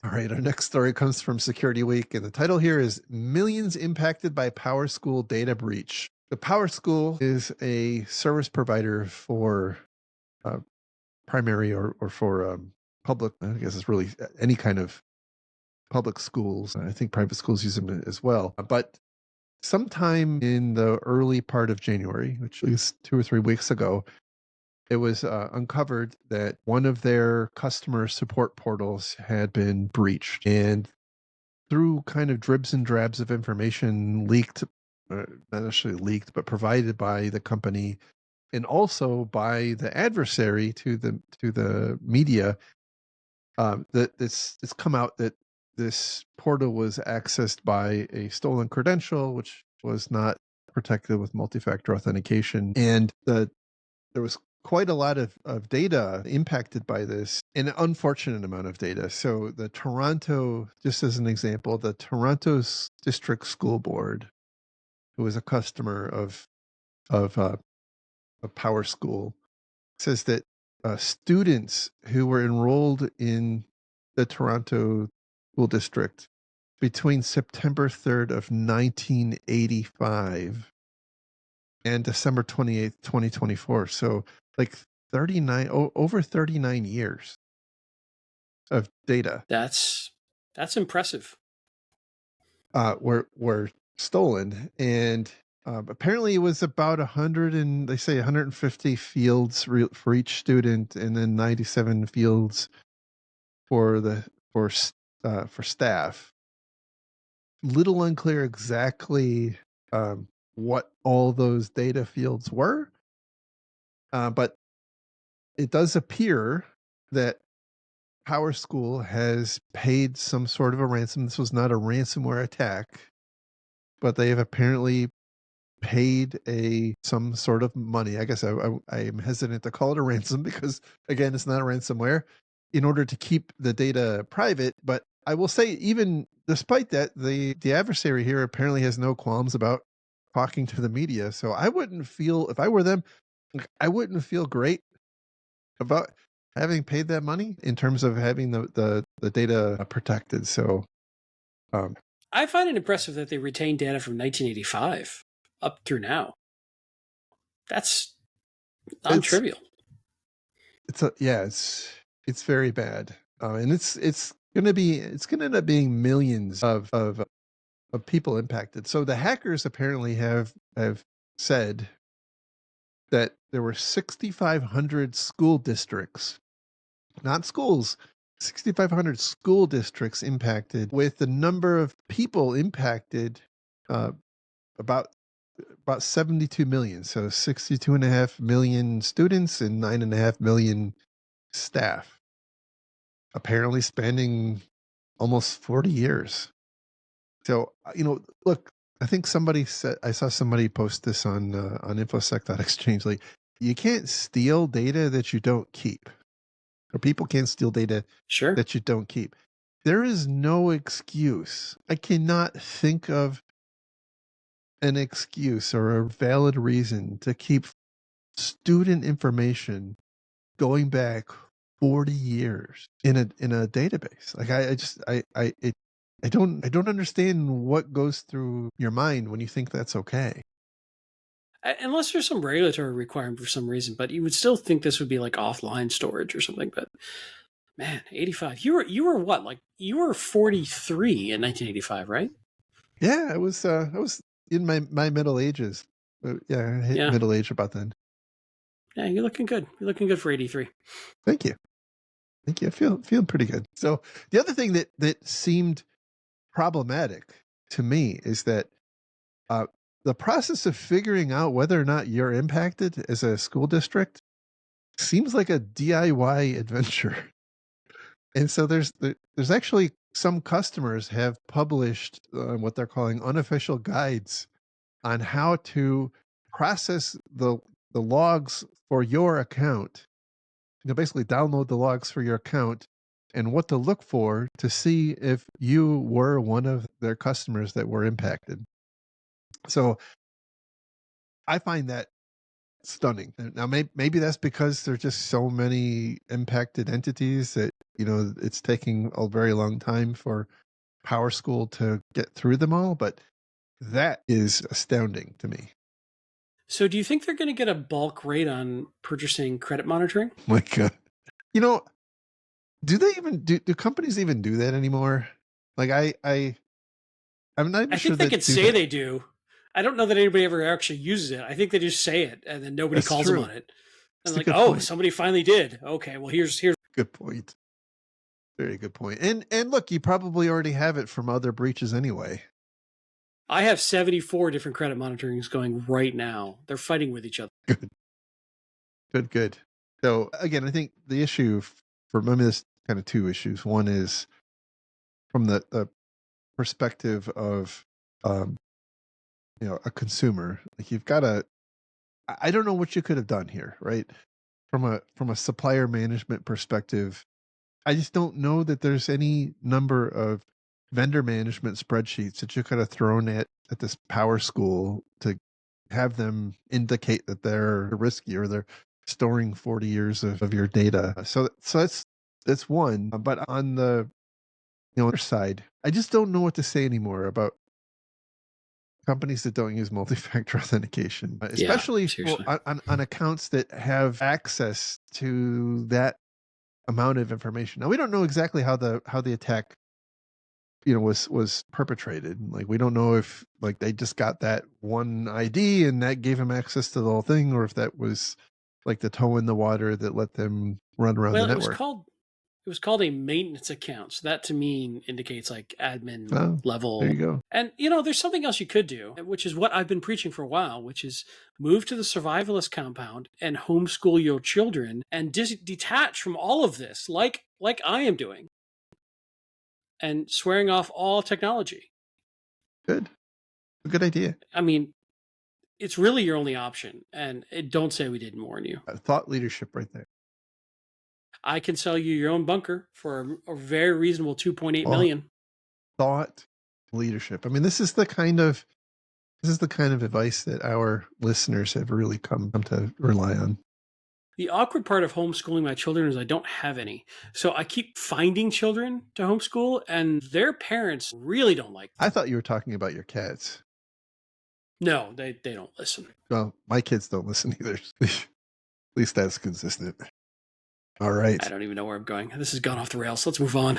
All right, our next story comes from Security Week, and the title here is Millions Impacted by PowerSchool Data Breach. The PowerSchool is a service provider for uh, primary or for public, I guess it's really any kind of public schools. I think private schools use them as well. But sometime in the early part of January, which is 2 or 3 weeks ago, it was uncovered that one of their customer support portals had been breached. And through kind of dribs and drabs of information leaked, not necessarily leaked, but provided by the company and also by the adversary to the media, that it's come out that this portal was accessed by a stolen credential, which was not protected with multi-factor authentication, and there was quite a lot of data impacted by this, an unfortunate amount of data. So the Toronto, just as an example, the Toronto District School Board, who is a customer of a Power School, says that students who were enrolled in the Toronto School District between September 3rd of 1985 and December 28th, 2024. So like 39, over 39 years of data That's impressive. were stolen. And apparently it was about 100 and they say 150 fields for each student, and then 97 fields for the for staff. Little unclear exactly what all those data fields were, but it does appear that Power School has paid some sort of a ransom. This was not a ransomware attack, but they have apparently paid some sort of money. I guess I am hesitant to call it a ransom because again, it's not a ransomware, in order to keep the data private. But I will say, even despite that, the adversary here apparently has no qualms about talking to the media. So I wouldn't feel, if I were them, I wouldn't feel great about having paid that money in terms of having the data protected. So um, I find it impressive that they retained data from 1985 up through now. That's it's non-trivial. yeah, it's very bad, and it's gonna end up being millions of people impacted. So the hackers apparently have said that there were 6,500 school districts, not schools, 6,500 school districts impacted, with the number of people impacted uh, about 72 million. So 62.5 million students and 9.5 million staff, apparently spanning almost 40 years. So, look, I think somebody said, I saw somebody post this on infosec.exchange, like, you can't steal data that you don't keep, or people can't steal data Sure. that you don't keep. There is no excuse. I cannot think of an excuse or a valid reason to keep student information going back 40 years in a database. Like I don't understand what goes through your mind when you think that's okay. Unless there's some regulatory requirement for some reason, but you would still think this would be like offline storage or something. But man, 85. You were what? Like you were 43 in 1985, right? Yeah, I was in my middle ages. Yeah, I hit Yeah. middle age about then. Yeah, you're looking good. You're looking good for 83. Thank you. Thank you. I feel pretty good. So the other thing that seemed problematic to me is that uh, the process of figuring out whether or not you're impacted as a school district seems like a DIY adventure. And so there's actually some customers have published what they're calling unofficial guides on how to process the logs for your account. Basically download the logs for your account and what to look for to see if you were one of their customers that were impacted. So I find that stunning. Now, maybe that's because there's just so many impacted entities that it's taking a very long time for Power School to get through them all, but that is astounding to me. So, do you think they're going to get a bulk rate on purchasing credit monitoring? Like, you know, do they even do companies even do that anymore? Like, I'm not even I sure think they that could do say that. they do. I don't know that anybody ever actually uses it. I think they just say it and then nobody That's calls them true. on it. And That's a like, good oh, point. somebody finally did. Okay, well here's. Good point. Very good point. And look, you probably already have it from other breaches anyway. I have 74 different credit monitorings going right now. They're fighting with each other. Good, good, good. So again, I think the issue for me, there's kind of two issues. One is from the perspective of um, a consumer. Like you've got to. I don't know what you could have done here, right? From a supplier management perspective, I just don't know that there's any number of vendor management spreadsheets that you could have thrown at this Power School to have them indicate that they're risky or they're storing 40 years of your data. So that's one. But on the other side, I just don't know what to say anymore about companies that don't use multi-factor authentication, Yeah, especially for seriously. on accounts that have access to that amount of information. Now we don't know exactly how the attack was perpetrated. Like we don't know if like they just got that one ID and that gave them access to the whole thing, or if that was like the toe in the water that let them run around the Well, network. it was called a maintenance account. So that to me indicates like admin Oh, there level. you go. And there's something else you could do, which is what I've been preaching for a while, which is move to the survivalist compound and homeschool your children and detach from all of this, like I am doing, and swearing off all technology. Good. A good idea. I mean, it's really your only option. And don't say we didn't warn you. Thought leadership right there. I can sell you your own bunker for a very reasonable 2.8 Thought, million. thought leadership. I mean, this is the kind of advice that our listeners have really come to rely on. The awkward part of homeschooling my children is I don't have any. So I keep finding children to homeschool, and their parents really don't like them. I thought you were talking about your cats. No, they don't listen. Well, my kids don't listen either. At least that's consistent. All I right. don't even know where I'm going. This has gone off the rails. Let's move on.